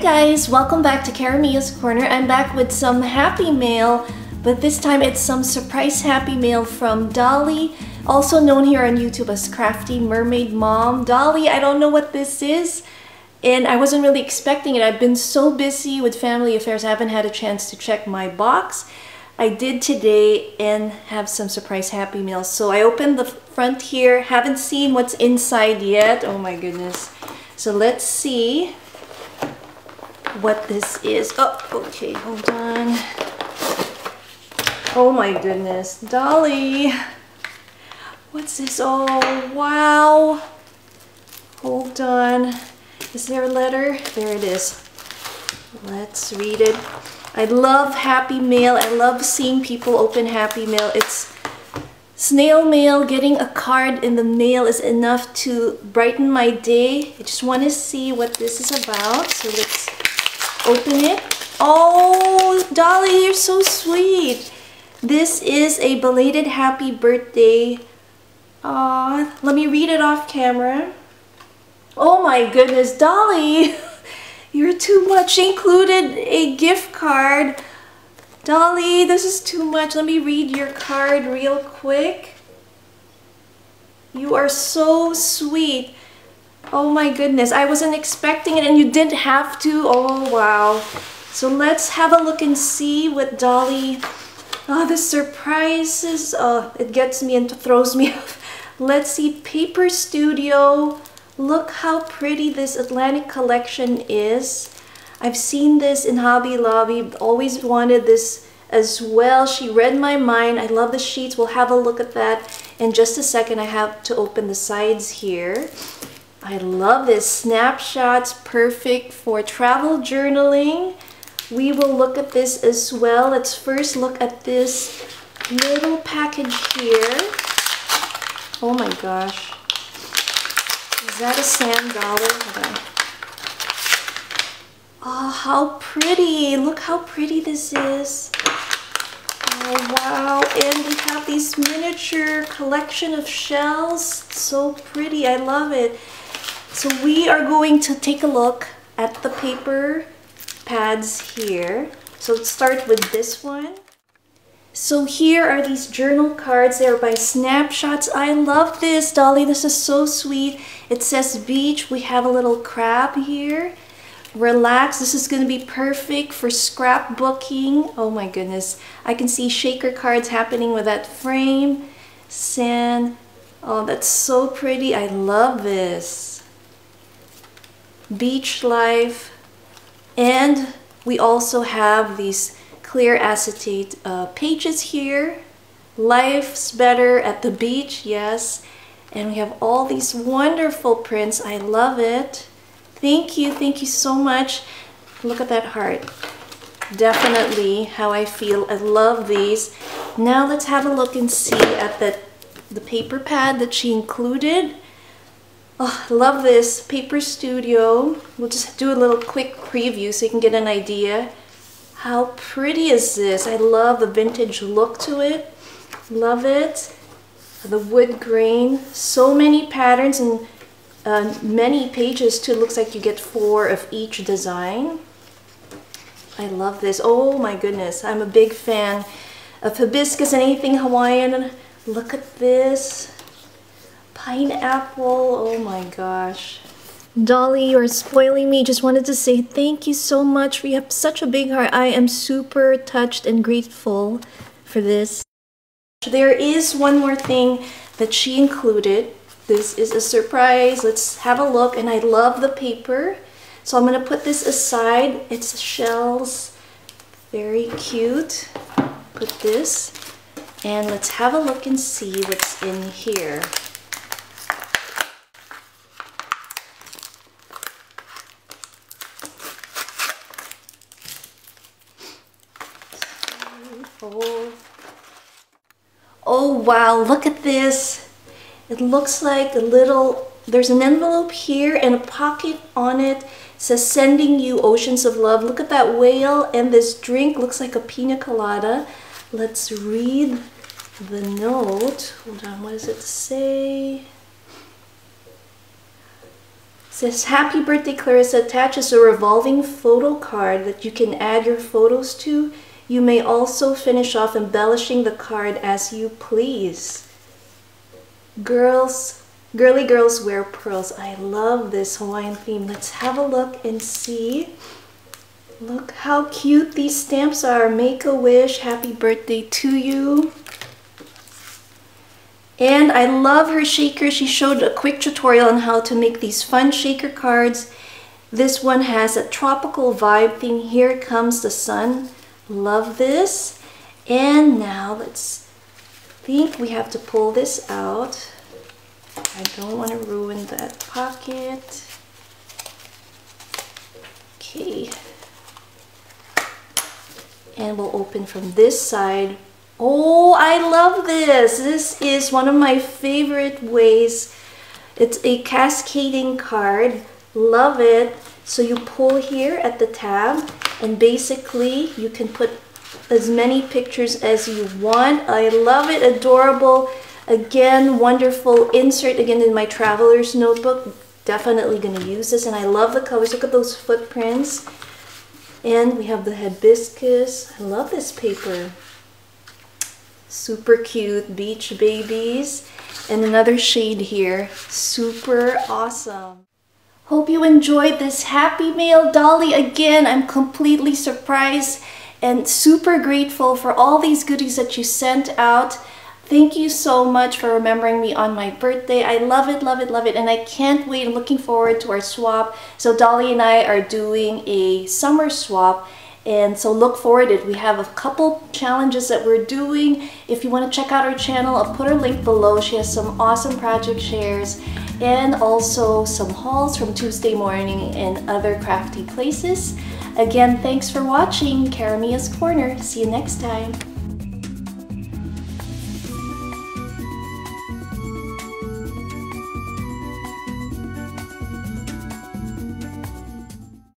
guys, welcome back to Karamia's Corner. I'm back with some happy mail, but this time it's some surprise happy mail from Dolly, also known here on YouTube as Crafty Mermaid Mom. Dolly, I don't know what this is, and I wasn't really expecting it. I've been so busy with family affairs, I haven't had a chance to check my box. I did today and have some surprise happy mail. So I opened the front here, haven't seen what's inside yet. Oh my goodness. So let's see what this is. Oh, okay, hold on. Oh my goodness, Dolly. What's this? Oh, wow. Hold on. Is there a letter? There it is. Let's read it. I love happy mail. I love seeing people open happy mail. It's snail mail. Getting a card in the mail is enough to brighten my day. I just want to see what this is about. So let's open it. Oh, Dolly, you're so sweet. This is a belated happy birthday. Let me read it off camera. Oh my goodness, Dolly. You're too much. She included a gift card. Dolly, this is too much. Let me read your card real quick. You are so sweet. Oh my goodness, I wasn't expecting it and you didn't have to. Oh wow. So let's have a look and see what Dolly... Oh, the surprises. Oh, it gets me and throws me off. Let's see, Paper Studio. Look how pretty this Atlantic collection is. I've seen this in Hobby Lobby. Always wanted this as well. She read my mind. I love the sheets. We'll have a look at that in just a second. I have to open the sides here. I love this. Snapshots, perfect for travel journaling. We will look at this as well. Let's first look at this little package here. Oh my gosh. Is that a sand dollar? Hold on. Oh, how pretty. Look how pretty this is. Oh, wow. And we have these miniature collection of shells. So pretty. I love it. So we are going to take a look at the paper pads here. So let's start with this one. So here are these journal cards. They're by Snapshots. I love this, Dolly. This is so sweet. It says beach. We have a little crab here. Relax. This is going to be perfect for scrapbooking. Oh my goodness. I can see shaker cards happening with that frame. Sand. Oh, that's so pretty. I love this. Beach life. And we also have these clear acetate pages here. Life's better at the beach, yes. And we have all these wonderful prints. I love it. Thank you so much. Look at that heart. Definitely how I feel. I love these. Now let's have a look and see at the paper pad that she included. Oh, I love this. Paper Studio. We'll just do a little quick preview so you can get an idea. How pretty is this? I love the vintage look to it. Love it. The wood grain. So many patterns and many pages too. It looks like you get 4 of each design. I love this. Oh my goodness. I'm a big fan of hibiscus and anything Hawaiian. Look at this. Pineapple. Oh my gosh. Dolly, you're spoiling me. Just wanted to say thank you so much. We have such a big heart. I am super touched and grateful for this. There is one more thing that she included. This is a surprise. Let's have a look. And I love the paper. So I'm going to put this aside. It's shells. Very cute. Put this. And let's have a look and see what's in here. Oh wow, look at this. It looks like a little, there's an envelope here and a pocket on it. It says sending you oceans of love. Look at that whale, and this drink looks like a pina colada. Let's read the note. Hold on, what does it say? It says, Happy birthday, Clarissa. Attaches a revolving photo card that you can add your photos to. You may also finish off embellishing the card as you please. Girly girls wear pearls. I love this Hawaiian theme. Let's have a look and see. Look how cute these stamps are. Make a wish. Happy birthday to you. And I love her shaker. She showed a quick tutorial on how to make these fun shaker cards. This one has a tropical vibe thing. Here comes the sun. Love this. And now let's think we have to pull this out. I don't want to ruin that pocket. Okay. And we'll open from this side. Oh, I love this. This is one of my favorite ways. It's a cascading card. Love it. So you pull here at the tab and basically you can put as many pictures as you want. I love it. Adorable. Again, wonderful insert again in my traveler's notebook. Definitely going to use this, and I love the colors. Look at those footprints. And we have the hibiscus. I love this paper. Super cute. Beach babies. And another shade here. Super awesome. Hope you enjoyed this Happy Mail Dolly. Again, I'm completely surprised and super grateful for all these goodies that you sent out. Thank you so much for remembering me on my birthday. I love it, love it, love it. And I can't wait. I'm looking forward to our swap. So Dolly and I are doing a summer swap. And so look forward to it. We have a couple challenges that we're doing. If you want to check out our channel, I'll put her link below. She has some awesome project shares and also some hauls from Tuesday morning and other crafty places. Again, thanks for watching Karamia's Corner. See you next time.